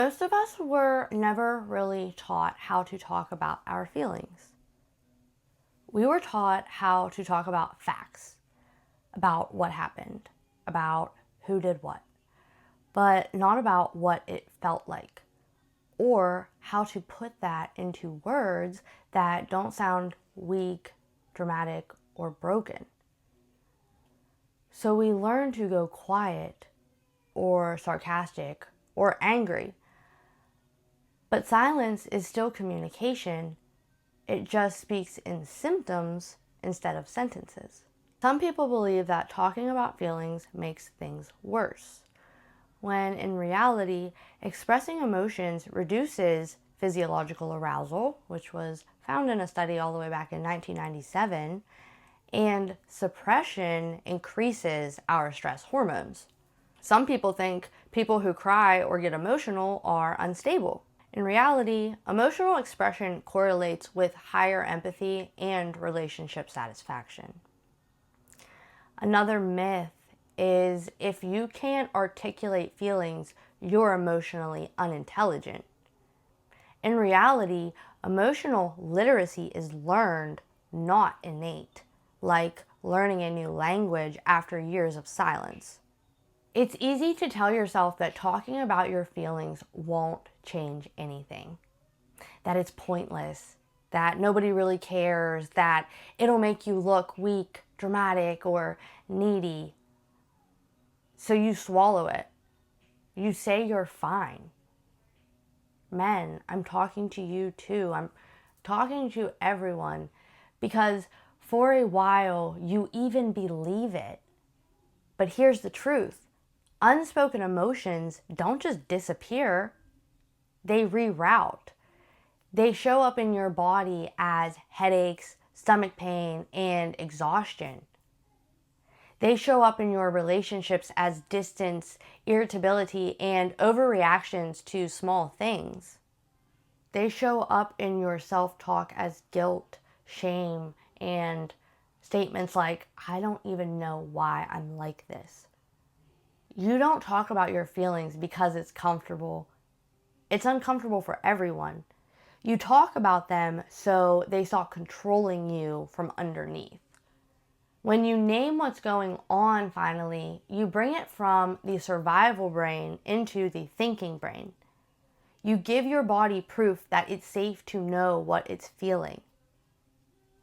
Most of us were never really taught how to talk about our feelings. We were taught how to talk about facts, about what happened, about who did what, but not about what it felt like, or how to put that into words that don't sound weak, dramatic, or broken. So we learn to go quiet, or sarcastic, or angry. But silence is still communication. It just speaks in symptoms instead of sentences. Some people believe that talking about feelings makes things worse, when in reality, expressing emotions reduces physiological arousal, which was found in a study all the way back in 1997, and suppression increases our stress hormones. Some people think people who cry or get emotional are unstable. In reality, emotional expression correlates with higher empathy and relationship satisfaction. Another myth is if you can't articulate feelings, you're emotionally unintelligent. In reality, emotional literacy is learned, not innate, like learning a new language after years of silence. It's easy to tell yourself that talking about your feelings won't change anything, that it's pointless, that nobody really cares, that it'll make you look weak, dramatic, or needy. So you swallow it. You say you're fine. Men, I'm talking to you too. I'm talking to everyone because for a while you even believe it. But here's the truth. Unspoken emotions don't just disappear, they reroute. They show up in your body as headaches, stomach pain, and exhaustion. They show up in your relationships as distance, irritability, and overreactions to small things. They show up in your self-talk as guilt, shame, and statements like, I don't even know why I'm like this. You don't talk about your feelings because it's comfortable. It's uncomfortable for everyone. You talk about them so they stop controlling you from underneath. When you name what's going on finally, you bring it from the survival brain into the thinking brain. You give your body proof that it's safe to know what it's feeling.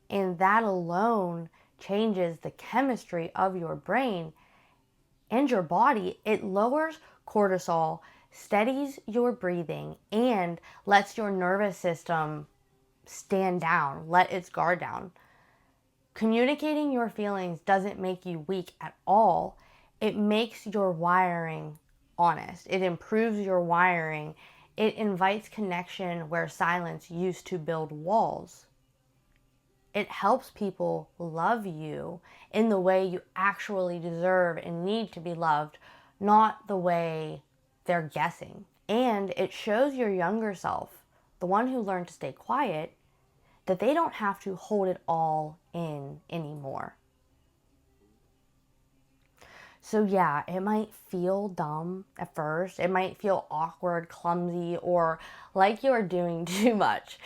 And that alone changes the chemistry of your brain and your body. It lowers cortisol, steadies your breathing, and lets your nervous system stand down, let its guard down. Communicating your feelings doesn't make you weak at all. It makes your wiring honest. It improves your wiring. It invites connection where silence used to build walls. It helps people love you in the way you actually deserve and need to be loved, not the way they're guessing. And it shows your younger self, the one who learned to stay quiet, that they don't have to hold it all in anymore. So yeah, it might feel dumb at first. It might feel awkward, clumsy, or like you're doing too much.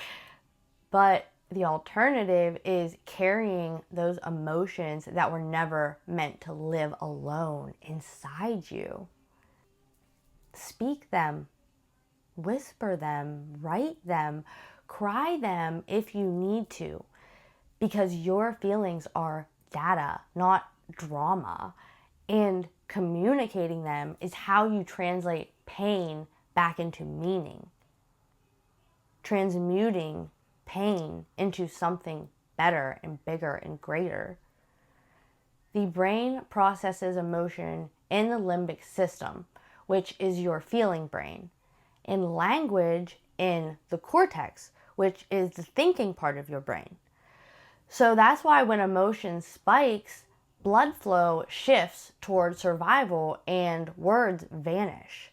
But the alternative is carrying those emotions that were never meant to live alone inside you. Speak them, whisper them, write them, cry them if you need to, because your feelings are data, not drama. And communicating them is how you translate pain back into meaning. Transmuting pain into something better and bigger and greater. The brain processes emotion in the limbic system, which is your feeling brain, and language in the cortex, which is the thinking part of your brain. So that's why when emotion spikes, blood flow shifts toward survival and words vanish.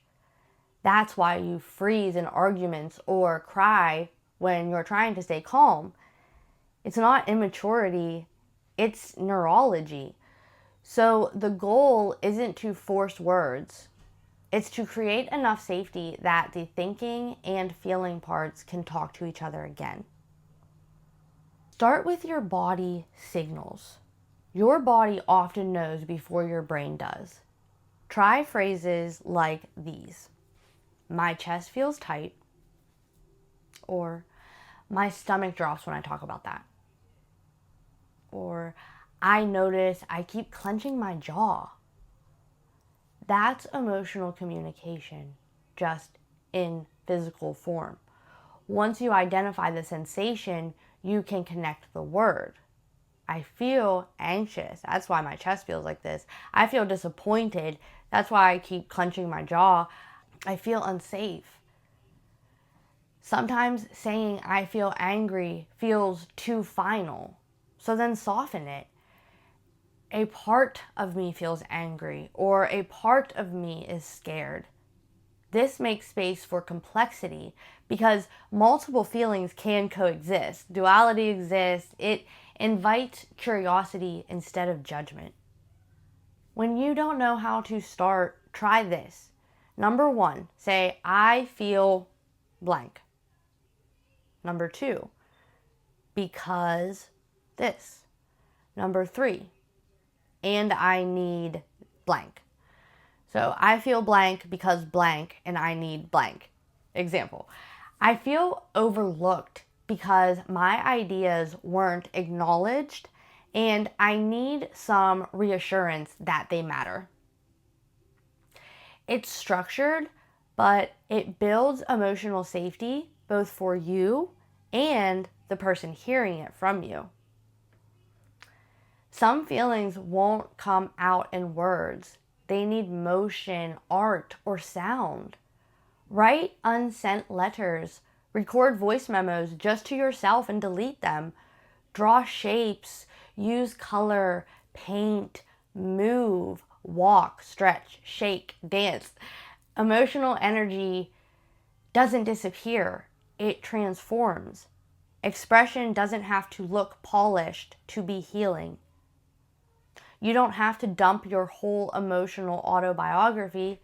That's why you freeze in arguments or cry when you're trying to stay calm. It's not immaturity, it's neurology. So the goal isn't to force words. It's to create enough safety that the thinking and feeling parts can talk to each other again. Start with your body signals. Your body often knows before your brain does. Try phrases like these. My chest feels tight, or my stomach drops when I talk about that, or I notice I keep clenching my jaw. That's emotional communication, just in physical form. Once you identify the sensation, you can connect the word. I feel anxious. That's why my chest feels like this. I feel disappointed. That's why I keep clenching my jaw. I feel unsafe. Sometimes saying I feel angry feels too final. So then soften it. A part of me feels angry, or a part of me is scared. This makes space for complexity because multiple feelings can coexist. Duality exists. It invites curiosity instead of judgment. When you don't know how to start, try this. Number 1, say, I feel blank. Number 2, because this. Number 3, and I need blank. So I feel blank because blank and I need blank. Example, I feel overlooked because my ideas weren't acknowledged and I need some reassurance that they matter. It's structured, but it builds emotional safety both for you and the person hearing it from you. Some feelings won't come out in words. They need motion, art, or sound. Write unsent letters. Record voice memos just to yourself and delete them. Draw shapes. Use color, paint, move, walk, stretch, shake, dance. Emotional energy doesn't disappear. It transforms. Expression doesn't have to look polished to be healing. You don't have to dump your whole emotional autobiography.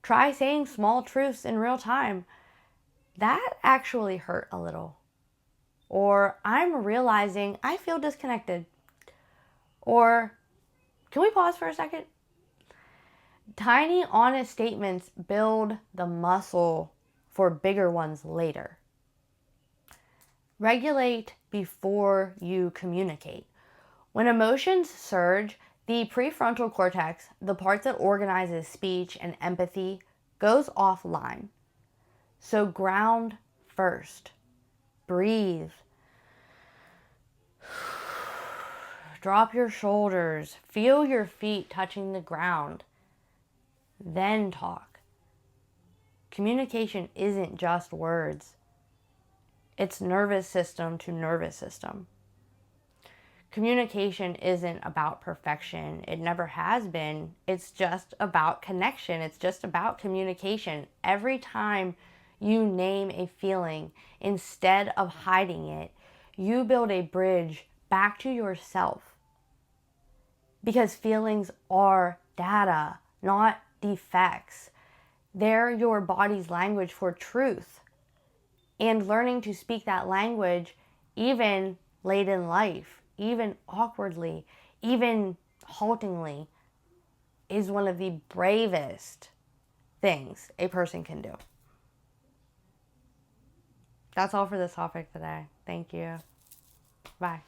Try saying small truths in real time. That actually hurt a little. Or I'm realizing I feel disconnected. Or can we pause for a second? Tiny, honest statements build the muscle for bigger ones later. Regulate before you communicate. When emotions surge, the prefrontal cortex, the part that organizes speech and empathy, goes offline. So ground first. Breathe. Drop your shoulders. Feel your feet touching the ground. Then talk. Communication isn't just words. It's nervous system to nervous system. Communication isn't about perfection. It never has been. It's just about connection. It's just about communication. Every time you name a feeling, instead of hiding it, you build a bridge back to yourself. Because feelings are data, not defects. They're your body's language for truth. And learning to speak that language, even late in life, even awkwardly, even haltingly, is one of the bravest things a person can do. That's all for this topic today. Thank you. Bye.